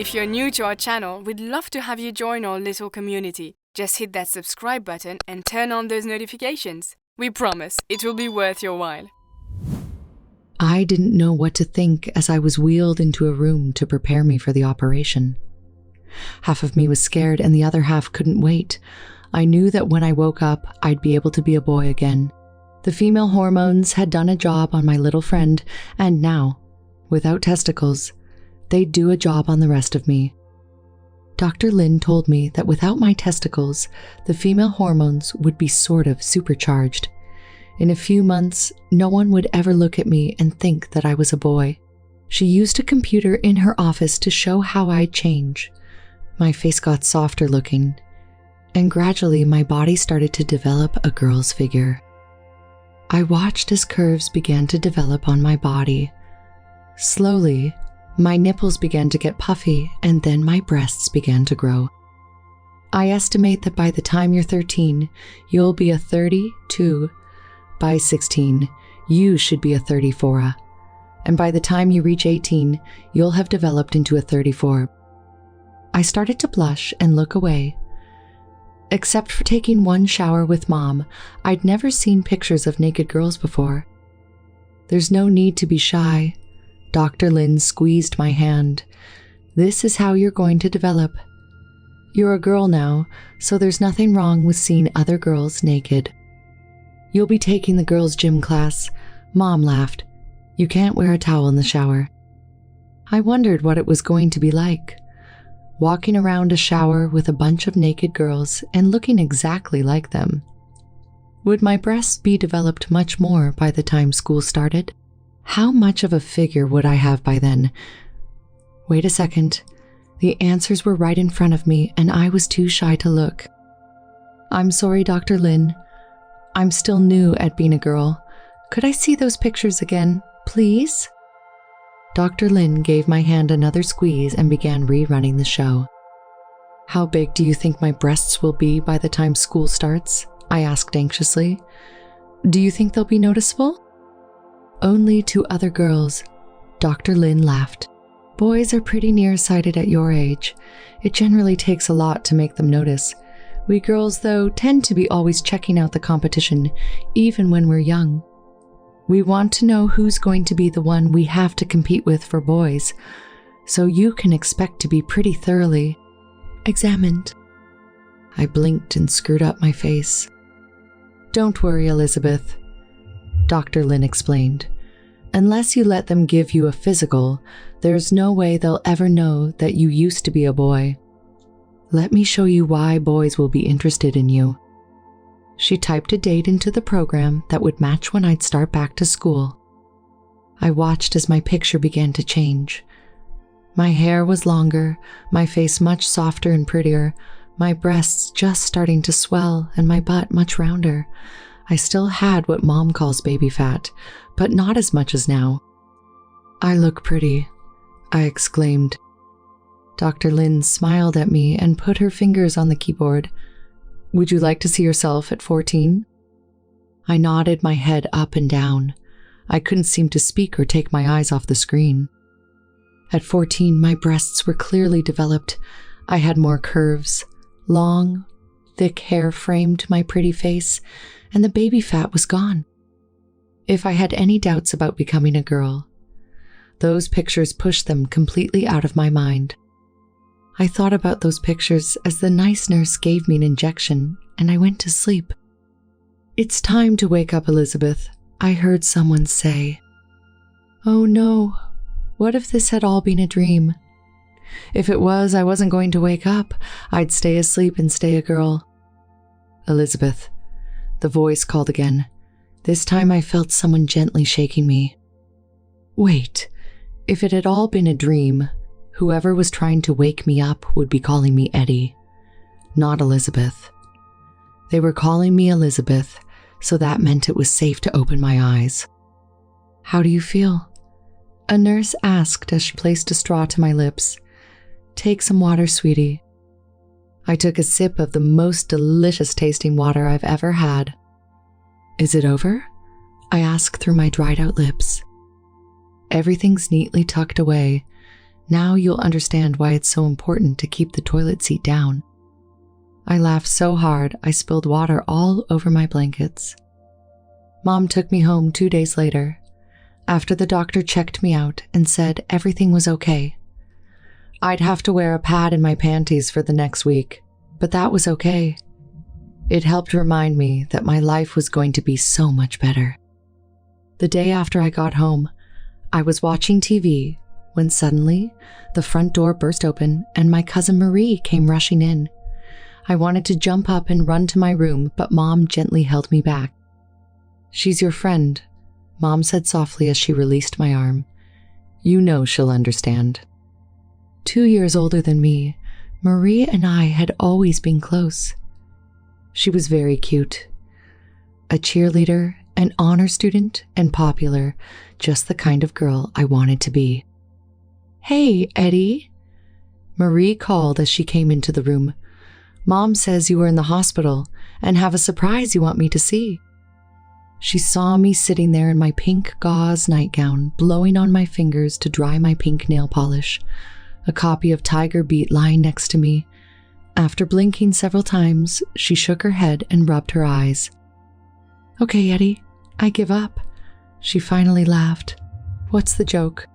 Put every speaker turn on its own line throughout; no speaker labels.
If you're new to our channel, we'd love to have you join our little community. Just hit that subscribe button and turn on those notifications. We promise it will be worth your while.
I didn't know what to think as I was wheeled into a room to prepare me for the operation. Half of me was scared and the other half couldn't wait. I knew that when I woke up, I'd be able to be a boy again. The female hormones had done a job on my little friend, and now, without testicles, they'd do a job on the rest of me. Dr. Lin told me that without my testicles, the female hormones would be sort of supercharged. In a few months, no one would ever look at me and think that I was a boy. She used a computer in her office to show how I'd change. My face got softer looking, and gradually my body started to develop a girl's figure. I watched as curves began to develop on my body. Slowly, my nipples began to get puffy, and then my breasts began to grow. I estimate that by the time you're 13, you'll be a 32. By 16, you should be a 34. And by the time you reach 18, you'll have developed into a 34. I started to blush and look away. Except for taking one shower with Mom, I'd never seen pictures of naked girls before. There's no need to be shy. Dr. Lin squeezed my hand. This is how you're going to develop. You're a girl now, so there's nothing wrong with seeing other girls naked. You'll be taking the girls' gym class. Mom laughed. You can't wear a towel in the shower. I wondered what it was going to be like. Walking around a shower with a bunch of naked girls and looking exactly like them. Would my breasts be developed much more by the time school started? How much of a figure would I have by then? Wait a second. The answers were right in front of me and I was too shy to look. I'm sorry, Dr. Lin. I'm still new at being a girl. Could I see those pictures again, please? Dr. Lin gave my hand another squeeze and began rerunning the show. How big do you think my breasts will be by the time school starts? I asked anxiously. Do you think they'll be noticeable? Only to other girls. Dr. Lin laughed. Boys are pretty nearsighted at your age. It generally takes a lot to make them notice. We girls, though, tend to be always checking out the competition, even when we're young. We want to know who's going to be the one we have to compete with for boys, so you can expect to be pretty thoroughly examined. I blinked and screwed up my face. Don't worry, Elizabeth, Dr. Lin explained. Unless you let them give you a physical, there's no way they'll ever know that you used to be a boy. Let me show you why boys will be interested in you. She typed a date into the program that would match when I'd start back to school. I watched as my picture began to change. My hair was longer, my face much softer and prettier, my breasts just starting to swell, and my butt much rounder. I still had what Mom calls baby fat, but not as much as now. I look pretty, I exclaimed. Dr. Lin smiled at me and put her fingers on the keyboard. Would you like to see yourself at 14? I nodded my head up and down. I couldn't seem to speak or take my eyes off the screen. At 14, my breasts were clearly developed. I had more curves. Long, thick hair framed my pretty face, and the baby fat was gone. If I had any doubts about becoming a girl, those pictures pushed them completely out of my mind. I thought about those pictures as the nice nurse gave me an injection, and I went to sleep. It's time to wake up, Elizabeth, I heard someone say. Oh no, what if this had all been a dream? If it was, I wasn't going to wake up. I'd stay asleep and stay a girl. Elizabeth, the voice called again. This time I felt someone gently shaking me. Wait, if it had all been a dream, whoever was trying to wake me up would be calling me Eddie, not Elizabeth. They were calling me Elizabeth, so that meant it was safe to open my eyes. How do you feel? A nurse asked as she placed a straw to my lips. Take some water, sweetie. I took a sip of the most delicious tasting water I've ever had. Is it over? I asked through my dried out lips. Everything's neatly tucked away. Now you'll understand why it's so important to keep the toilet seat down." I laughed so hard I spilled water all over my blankets. Mom took me home 2 days later, after the doctor checked me out and said everything was okay. I'd have to wear a pad in my panties for the next week, but that was okay. It helped remind me that my life was going to be so much better. The day after I got home, I was watching TV when suddenly the front door burst open and my cousin Marie came rushing in. I wanted to jump up and run to my room, but Mom gently held me back. "She's your friend," Mom said softly as she released my arm. "You know she'll understand." 2 years older than me, Marie and I had always been close. She was very cute. A cheerleader, an honor student, and popular, just the kind of girl I wanted to be. "Hey, Eddie," Marie called as she came into the room. "Mom says you were in the hospital and have a surprise you want me to see." She saw me sitting there in my pink gauze nightgown, blowing on my fingers to dry my pink nail polish, a copy of Tiger Beat lying next to me. After blinking several times, she shook her head and rubbed her eyes. "Okay, Eddie, I give up." She finally laughed. "What's the joke?"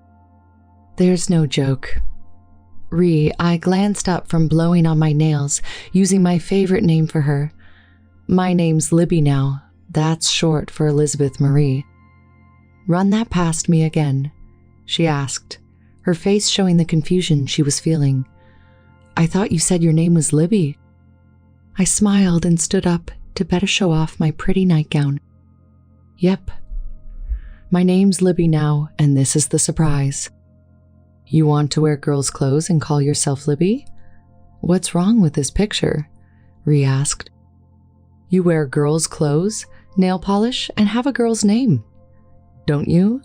"There's no joke." I glanced up from blowing on my nails, using my favorite name for her. "My name's Libby now. That's short for Elizabeth Marie." "Run that past me again," she asked, her face showing the confusion she was feeling. "I thought you said your name was Libby." I smiled and stood up to better show off my pretty nightgown. "Yep. My name's Libby now, and this is the surprise." "You want to wear girls' clothes and call yourself Libby? What's wrong with this picture?" Ree asked. "You wear girls' clothes, nail polish, and have a girl's name, don't you?"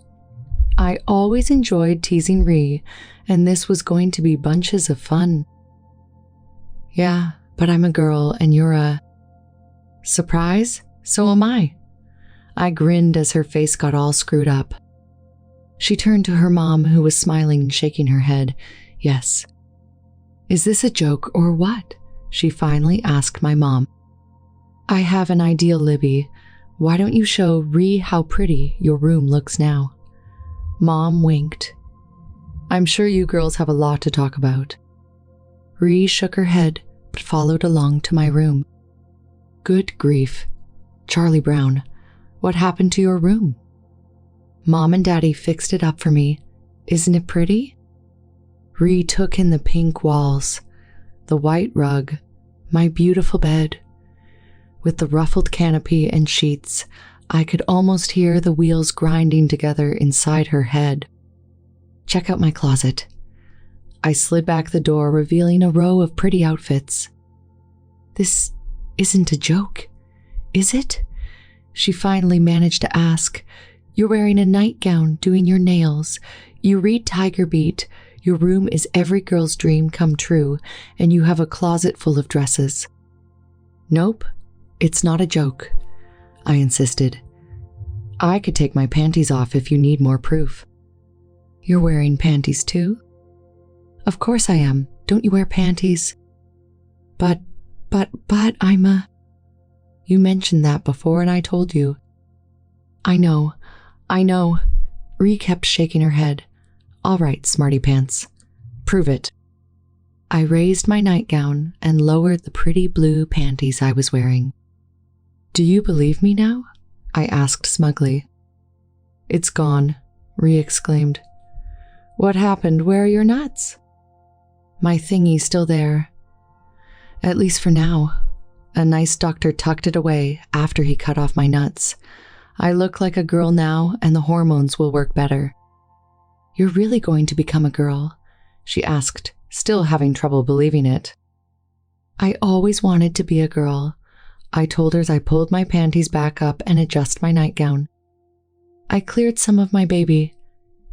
I always enjoyed teasing Ree, and this was going to be bunches of fun. "Yeah, but I'm a girl and you're a..." "Surprise? So am I." I grinned as her face got all screwed up. She turned to her mom, who was smiling, shaking her head. "Yes." "Is this a joke or what?" she finally asked my mom. "I have an idea, Libby. Why don't you show Ree how pretty your room looks now?" Mom winked. "I'm sure you girls have a lot to talk about." Ree shook her head, but followed along to my room. "Good grief. Charlie Brown, what happened to your room?" "Mom and Daddy fixed it up for me. Isn't it pretty?" Ree took in the pink walls, the white rug, my beautiful bed. With the ruffled canopy and sheets, I could almost hear the wheels grinding together inside her head. "Check out my closet." I slid back the door, revealing a row of pretty outfits. "This isn't a joke, is it?" She finally managed to ask. "You're wearing a nightgown, doing your nails. You read Tiger Beat. Your room is every girl's dream come true, and you have a closet full of dresses." "Nope, it's not a joke," I insisted. "I could take my panties off if you need more proof." "You're wearing panties too?" "Of course I am. Don't you wear panties?" But I'm a..." "You mentioned that before and I told you." I know. Ree kept shaking her head. "All right, smarty pants. Prove it." I raised my nightgown and lowered the pretty blue panties I was wearing. "Do you believe me now?" I asked smugly. "It's gone," Ree exclaimed. "What happened? Where are your nuts?" "My thingy's still there. At least for now. A nice doctor tucked it away after he cut off my nuts. I look like a girl now, and the hormones will work better." "You're really going to become a girl?" she asked, still having trouble believing it. "I always wanted to be a girl," I told her as I pulled my panties back up and adjusted my nightgown. I cleared some of my baby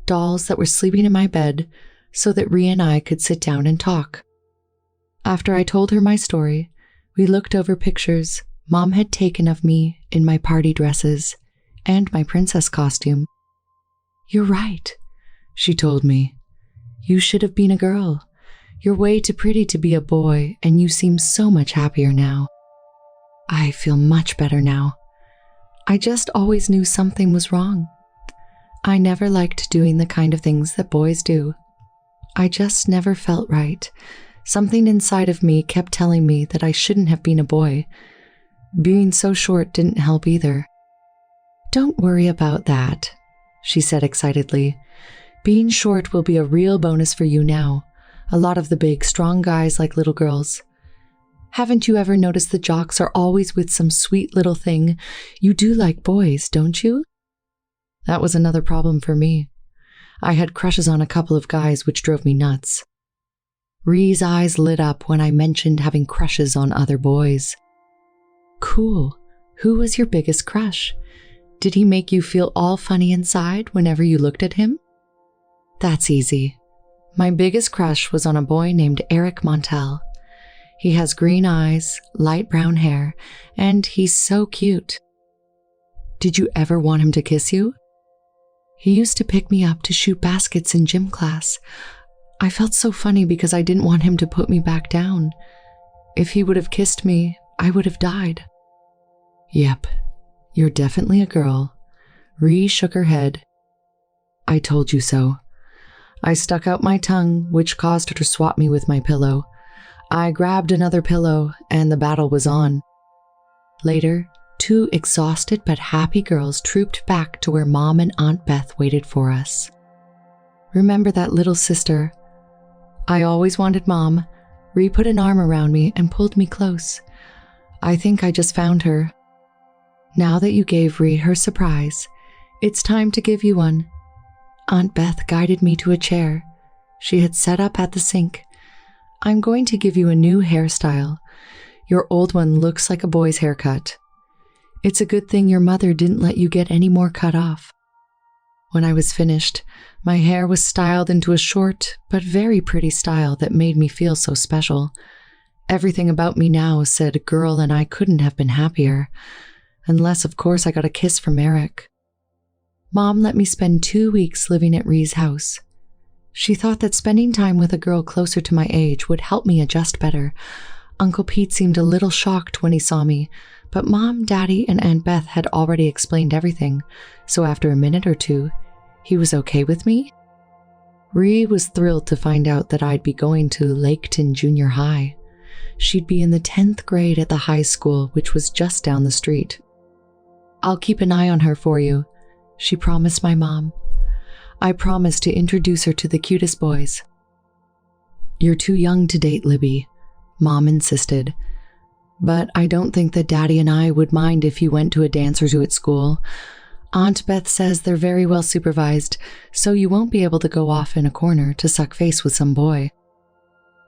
dolls that were sleeping in my bed so that Rhea and I could sit down and talk. After I told her my story, we looked over pictures Mom had taken of me in my party dresses and my princess costume. "You're right," she told me. You should have been a girl. You're way too pretty to be a boy, and you seem so much happier now. I feel much better now. I just always knew something was wrong. I never liked doing the kind of things that boys do. I just never felt right. Something inside of me kept telling me that I shouldn't have been a boy. Being so short didn't help either. Don't worry about that, she said excitedly. Being short will be a real bonus for you now. A lot of the big, strong guys like little girls. Haven't you ever noticed the jocks are always with some sweet little thing? You do like boys, don't you? That was another problem for me. I had crushes on a couple of guys, which drove me nuts. Ree's eyes lit up when I mentioned having crushes on other boys. Cool. Who was your biggest crush? Did he make you feel all funny inside whenever you looked at him? That's easy. My biggest crush was on a boy named Eric Montel. He has green eyes, light brown hair, and he's so cute. Did you ever want him to kiss you? He used to pick me up to shoot baskets in gym class. I felt so funny because I didn't want him to put me back down. If he would have kissed me, I would have died. Yep, you're definitely a girl. Ree shook her head. I told you so. I stuck out my tongue, which caused her to swat me with my pillow. I grabbed another pillow, and the battle was on. Later, 2 exhausted but happy girls trooped back to where Mom and Aunt Beth waited for us. Remember that little sister? I always wanted Mom. Ree put an arm around me and pulled me close. I think I just found her. Now that you gave Ree her surprise, it's time to give you one. Aunt Beth guided me to a chair. She had set up at the sink. I'm going to give you a new hairstyle. Your old one looks like a boy's haircut. It's a good thing your mother didn't let you get any more cut off. When I was finished, my hair was styled into a short but very pretty style that made me feel so special. Everything about me now said girl, and I couldn't have been happier. Unless, of course, I got a kiss from Eric. Mom let me spend 2 weeks living at Ree's house. She thought that spending time with a girl closer to my age would help me adjust better. Uncle Pete seemed a little shocked when he saw me, but Mom, Daddy, and Aunt Beth had already explained everything, so after a minute or 2, he was okay with me. Ree was thrilled to find out that I'd be going to Laketon Junior High. She'd be in the 10th grade at the high school, which was just down the street. I'll keep an eye on her for you, she promised my mom. I promised to introduce her to the cutest boys. You're too young to date, Libby, Mom insisted. But I don't think that Daddy and I would mind if you went to a dance or two at school. Aunt Beth says they're very well supervised, so you won't be able to go off in a corner to suck face with some boy.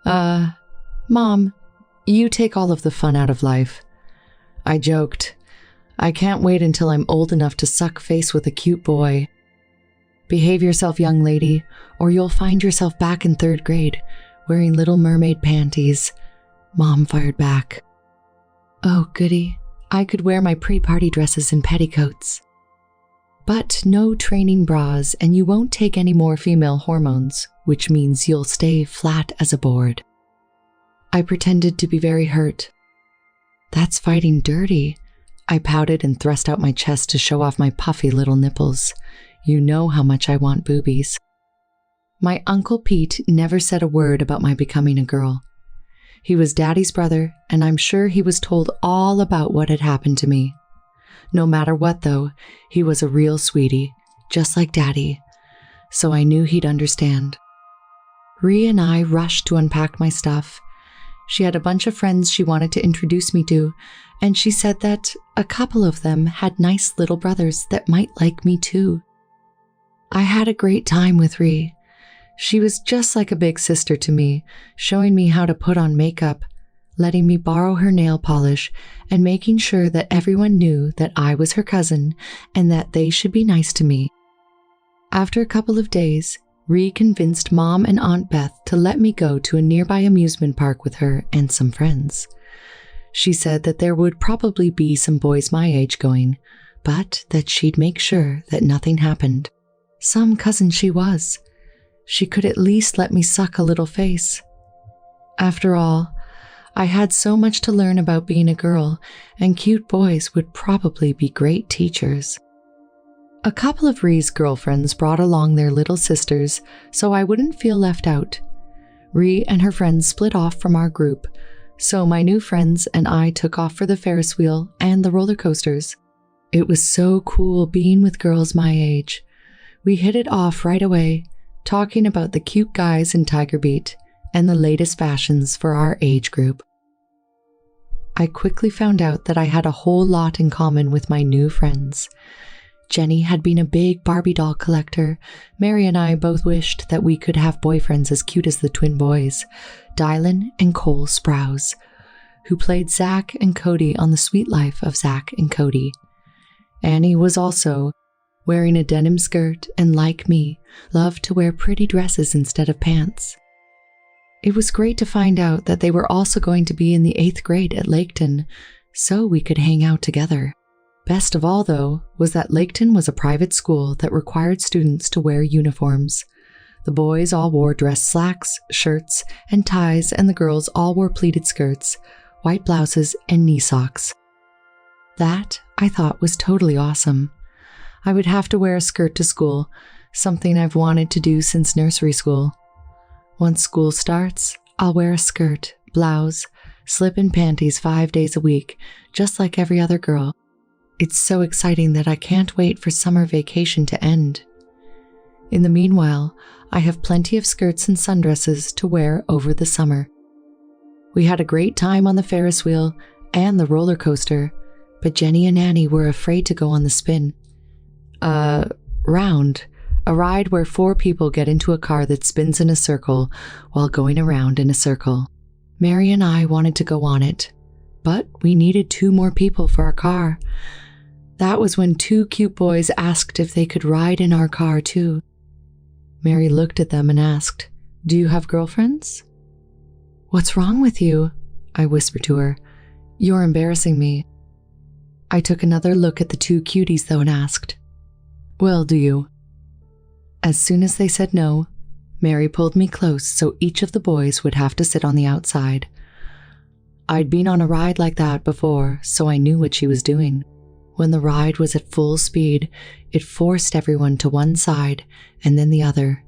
Mom, you take all of the fun out of life. I joked. I can't wait until I'm old enough to suck face with a cute boy. Behave yourself, young lady, or you'll find yourself back in 3rd grade, wearing Little Mermaid panties. Mom fired back. Oh, goody. I could wear my pre-party dresses and petticoats. But no training bras, and you won't take any more female hormones, which means you'll stay flat as a board. I pretended to be very hurt. That's fighting dirty. I pouted and thrust out my chest to show off my puffy little nipples. You know how much I want boobies. My Uncle Pete never said a word about my becoming a girl. He was Daddy's brother, and I'm sure he was told all about what had happened to me. No matter what, though, he was a real sweetie, just like Daddy, so I knew he'd understand. Ree and I rushed to unpack my stuff. She had a bunch of friends she wanted to introduce me to, and she said that a couple of them had nice little brothers that might like me too. I had a great time with Ree. She was just like a big sister to me, showing me how to put on makeup, letting me borrow her nail polish, and making sure that everyone knew that I was her cousin and that they should be nice to me. After a couple of days, Ree convinced Mom and Aunt Beth to let me go to a nearby amusement park with her and some friends. She said that there would probably be some boys my age going, but that she'd make sure that nothing happened. Some cousin she was. she could at least let me suck a little face. After all, I had so much to learn about being a girl, and cute boys would probably be great teachers. A couple of Rhee's girlfriends brought along their little sisters so I wouldn't feel left out. Rhee and her friends split off from our group, so my new friends and I took off for the Ferris wheel and the roller coasters. It was so cool being with girls my age. We hit it off right away, talking about the cute guys in Tiger Beat and the latest fashions for our age group. I quickly found out that I had a whole lot in common with my new friends. Jenny had been a big Barbie doll collector. Mary and I both wished that we could have boyfriends as cute as the twin boys, Dylan and Cole Sprouse, who played Zach and Cody on The Sweet Life of Zach and Cody. Annie was also wearing a denim skirt and, like me, loved to wear pretty dresses instead of pants. It was great to find out that they were also going to be in the 8th grade at Laketon, so we could hang out together. Best of all, though, was that Laketon was a private school that required students to wear uniforms. The boys all wore dress slacks, shirts, and ties, and the girls all wore pleated skirts, white blouses, and knee socks. That, I thought, was totally awesome. I would have to wear a skirt to school, something I've wanted to do since nursery school. Once school starts, I'll wear a skirt, blouse, slip and panties 5 days a week, just like every other girl. It's so exciting that I can't wait for summer vacation to end. In the meanwhile, I have plenty of skirts and sundresses to wear over the summer. We had a great time on the Ferris wheel and the roller coaster, but Jenny and Annie were afraid to go on the spin. Round. A ride where 4 people get into a car that spins in a circle while going around in a circle. Mary and I wanted to go on it, but we needed 2 more people for our car. That was when 2 cute boys asked if they could ride in our car too. Mary looked at them and asked, "Do you have girlfriends?" "What's wrong with you?" I whispered to her. "You're embarrassing me." I took another look at the 2 cuties though and asked, "Well, do you?" As soon as they said no, Mary pulled me close so each of the boys would have to sit on the outside. I'd been on a ride like that before, so I knew what she was doing. When the ride was at full speed, it forced everyone to one side and then the other.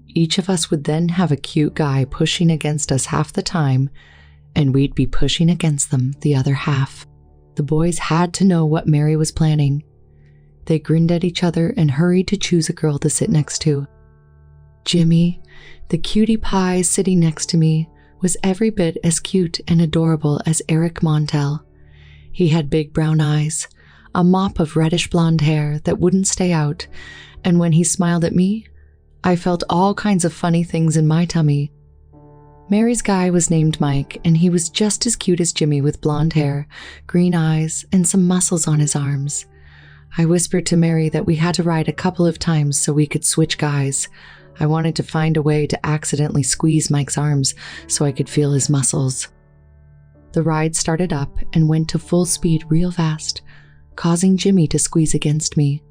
Each of us would then have a cute guy pushing against us half the time, and we'd be pushing against them the other half. The boys had to know what Mary was planning. They grinned at each other and hurried to choose a girl to sit next to. Jimmy, the cutie pie sitting next to me, was every bit as cute and adorable as Eric Montel. He had big brown eyes, a mop of reddish blonde hair that wouldn't stay out, and when he smiled at me, I felt all kinds of funny things in my tummy. Mary's guy was named Mike, and he was just as cute as Jimmy with blonde hair, green eyes, and some muscles on his arms. I whispered to Mary that we had to ride a couple of times so we could switch guys. I wanted to find a way to accidentally squeeze Mike's arms so I could feel his muscles. The ride started up and went to full speed real fast, causing Jimmy to squeeze against me.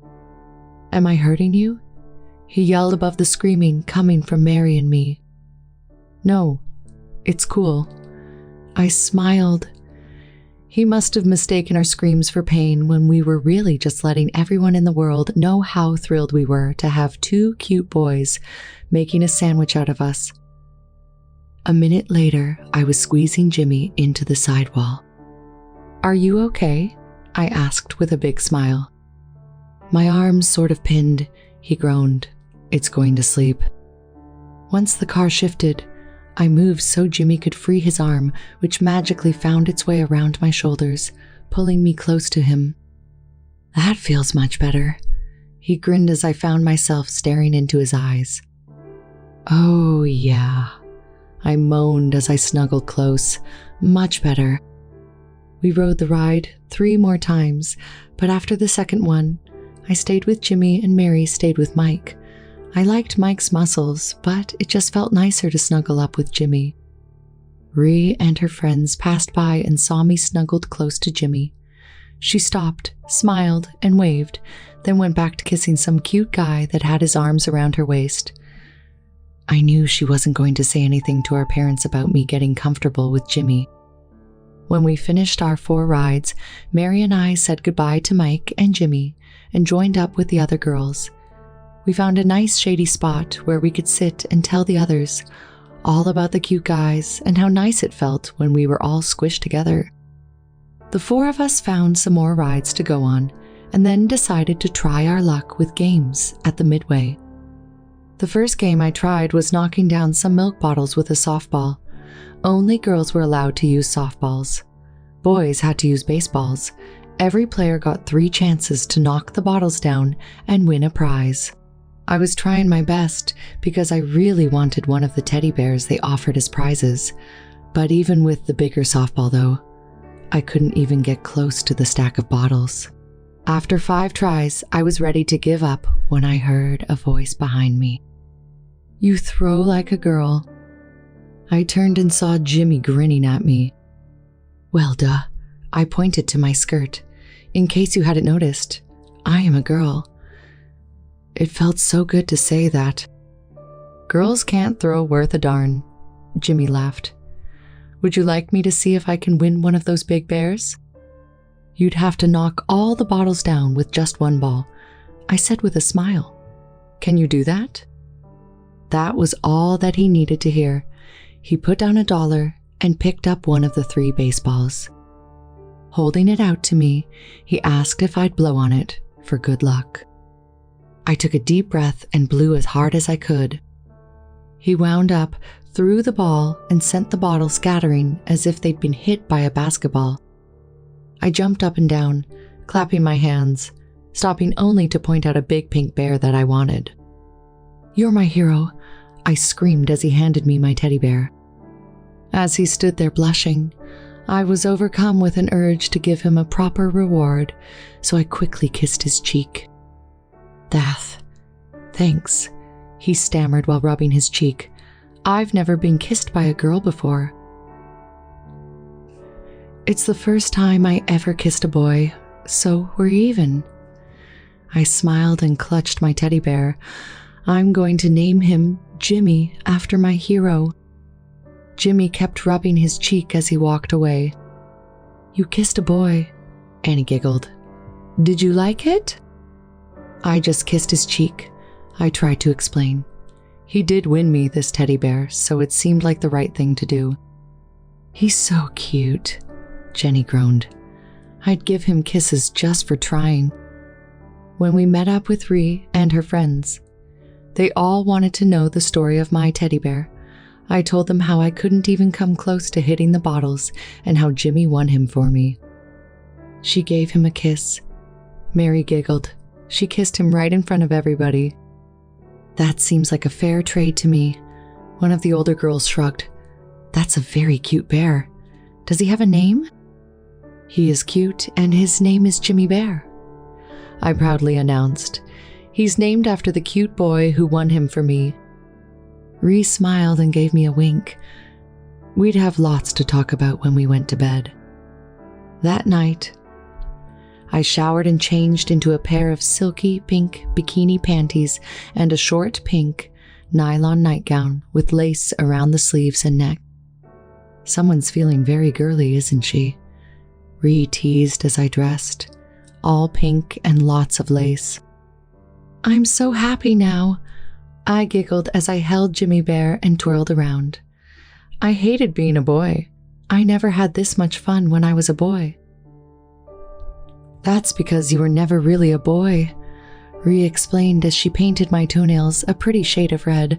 "Am I hurting you?" he yelled above the screaming coming from Mary and me. "No, it's cool." I smiled. He must have mistaken our screams for pain when we were really just letting everyone in the world know how thrilled we were to have 2 cute boys making a sandwich out of us. A minute later, I was squeezing Jimmy into the sidewall. "Are you okay?" I asked with a big smile. "My arm's sort of pinned," he groaned. "It's going to sleep." Once the car shifted, I moved so Jimmy could free his arm, which magically found its way around my shoulders, pulling me close to him. "That feels much better." He grinned as I found myself staring into his eyes. "Oh, yeah," I moaned as I snuggled close. "Much better." We rode the ride 3 more times, but after the second one, I stayed with Jimmy and Mary stayed with Mike. I liked Mike's muscles, but it just felt nicer to snuggle up with Jimmy. Rhee and her friends passed by and saw me snuggled close to Jimmy. She stopped, smiled, and waved, then went back to kissing some cute guy that had his arms around her waist. I knew she wasn't going to say anything to our parents about me getting comfortable with Jimmy. When we finished our 4 rides, Mary and I said goodbye to Mike and Jimmy and joined up with the other girls. We found a nice shady spot where we could sit and tell the others all about the cute guys and how nice it felt when we were all squished together. The 4 of us found some more rides to go on and then decided to try our luck with games at the midway. The first game I tried was knocking down some milk bottles with a softball. Only girls were allowed to use softballs. Boys had to use baseballs. Every player got 3 chances to knock the bottles down and win a prize. I was trying my best because I really wanted one of the teddy bears they offered as prizes, but even with the bigger softball though, I couldn't even get close to the stack of bottles. After 5 tries, I was ready to give up when I heard a voice behind me. "You throw like a girl." I turned and saw Jimmy grinning at me. "Well, duh," I pointed to my skirt. "In case you hadn't noticed, I am a girl." It felt so good to say that. "Girls can't throw worth a darn," Jimmy laughed. "Would you like me to see if I can win one of those big bears?" "You'd have to knock all the bottles down with just 1 ball," I said with a smile. "Can you do that?" That was all that he needed to hear. He put down $1 and picked up one of the 3 baseballs. Holding it out to me, he asked if I'd blow on it for good luck. I took a deep breath and blew as hard as I could. He wound up, threw the ball, and sent the bottle scattering as if they'd been hit by a basketball. I jumped up and down, clapping my hands, stopping only to point out a big pink bear that I wanted. "You're my hero," I screamed as he handed me my teddy bear. As he stood there blushing, I was overcome with an urge to give him a proper reward, so I quickly kissed his cheek. Thanks," he stammered while rubbing his cheek. "I've never been kissed by a girl before." "It's the first time I ever kissed a boy, so we're even." I smiled and clutched my teddy bear. "I'm going to name him Jimmy after my hero." Jimmy kept rubbing his cheek as he walked away. "You kissed a boy," Annie giggled. "Did you like it?" I just kissed his cheek, I tried to explain. He did win me this teddy bear, so it seemed like the right thing to do. "He's so cute," Jenny groaned. "I'd give him kisses just for trying." When we met up with Ree and her friends, they all wanted to know the story of my teddy bear. I told them how I couldn't even come close to hitting the bottles and how Jimmy won him for me. She gave him a kiss. Mary giggled. She kissed him right in front of everybody. "That seems like a fair trade to me." One of the older girls shrugged. "That's a very cute bear. Does he have a name?" "He is cute, and his name is Jimmy Bear," I proudly announced. "He's named after the cute boy who won him for me." Ree smiled and gave me a wink. We'd have lots to talk about when we went to bed. That night, I showered and changed into a pair of silky pink bikini panties and a short pink nylon nightgown with lace around the sleeves and neck. "Someone's feeling very girly, isn't she?" Ree teased as I dressed, all pink and lots of lace. "I'm so happy now," I giggled as I held Jimmy Bear and twirled around. I hated being a boy. I never had this much fun when I was a boy. "That's because you were never really a boy," Ree explained as she painted my toenails a pretty shade of red.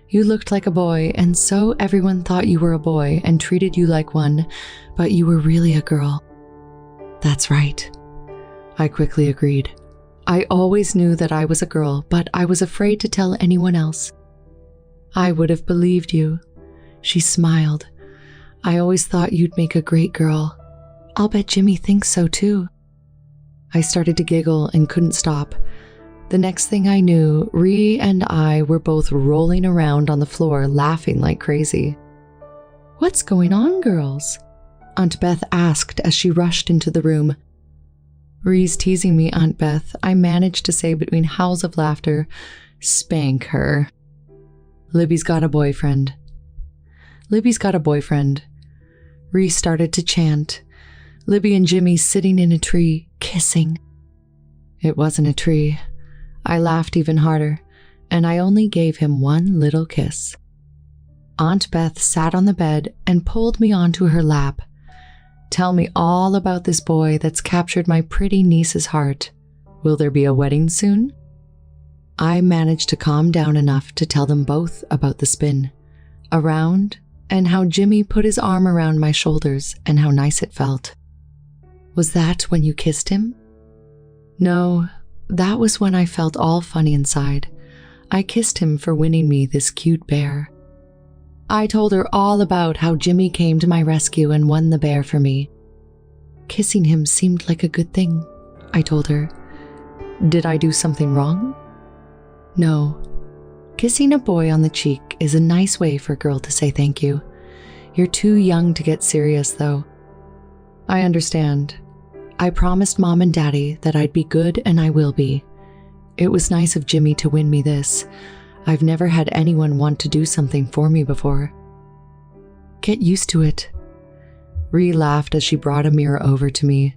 "You looked like a boy, and so everyone thought you were a boy and treated you like one, but you were really a girl." "That's right," I quickly agreed. I always knew that I was a girl, but I was afraid to tell anyone else. "I would have believed you," she smiled. "I always thought you'd make a great girl. I'll bet Jimmy thinks so too." I started to giggle and couldn't stop. The next thing I knew, Ree and I were both rolling around on the floor laughing like crazy. "What's going on, girls?" Aunt Beth asked as she rushed into the room. "Ree's teasing me, Aunt Beth," I managed to say between howls of laughter. "Spank her." Libby's got a boyfriend. Libby's got a boyfriend. Ree started to chant. Libby and Jimmy sitting in a tree, kissing. It wasn't a tree. I laughed even harder, and I only gave him one little kiss. Aunt Beth sat on the bed and pulled me onto her lap. Tell me all about this boy that's captured my pretty niece's heart. Will there be a wedding soon? I managed to calm down enough to tell them both about the spin, around, and how Jimmy put his arm around my shoulders and how nice it felt. Was that when you kissed him? No, that was when I felt all funny inside. I kissed him for winning me this cute bear. I told her all about how Jimmy came to my rescue and won the bear for me. Kissing him seemed like a good thing, I told her. Did I do something wrong? No. Kissing a boy on the cheek is a nice way for a girl to say thank you. You're too young to get serious, though. I understand. I promised Mom and Daddy that I'd be good, and I will be. It was nice of Jimmy to win me this. I've never had anyone want to do something for me before. Get used to it. Ree laughed as she brought a mirror over to me.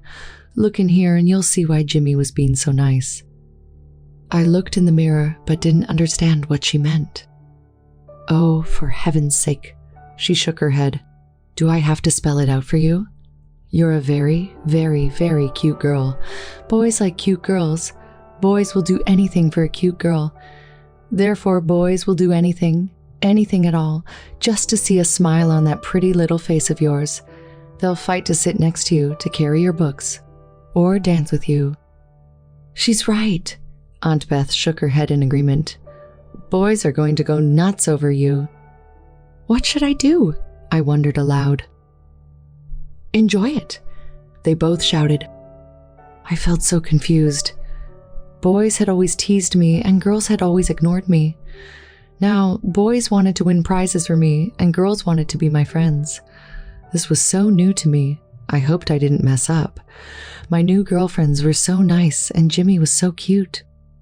Look in here and you'll see why Jimmy was being so nice. I looked in the mirror but didn't understand what she meant. Oh, for heaven's sake. She shook her head. Do I have to spell it out for you? You're a very, very, very cute girl. Boys like cute girls. Boys will do anything for a cute girl. Therefore, boys will do anything at all, just to see a smile on that pretty little face of yours. They'll fight to sit next to you, to carry your books, or dance with you. She's right. Aunt Beth shook her head in agreement. Boys are going to go nuts over you. What should I do? I wondered aloud. Enjoy it, they both shouted. I felt so confused. Boys had always teased me and girls had always ignored me. Now, boys wanted to win prizes for me and girls wanted to be my friends. This was so new to me. I hoped I didn't mess up. My new girlfriends were so nice and Jimmy was so cute.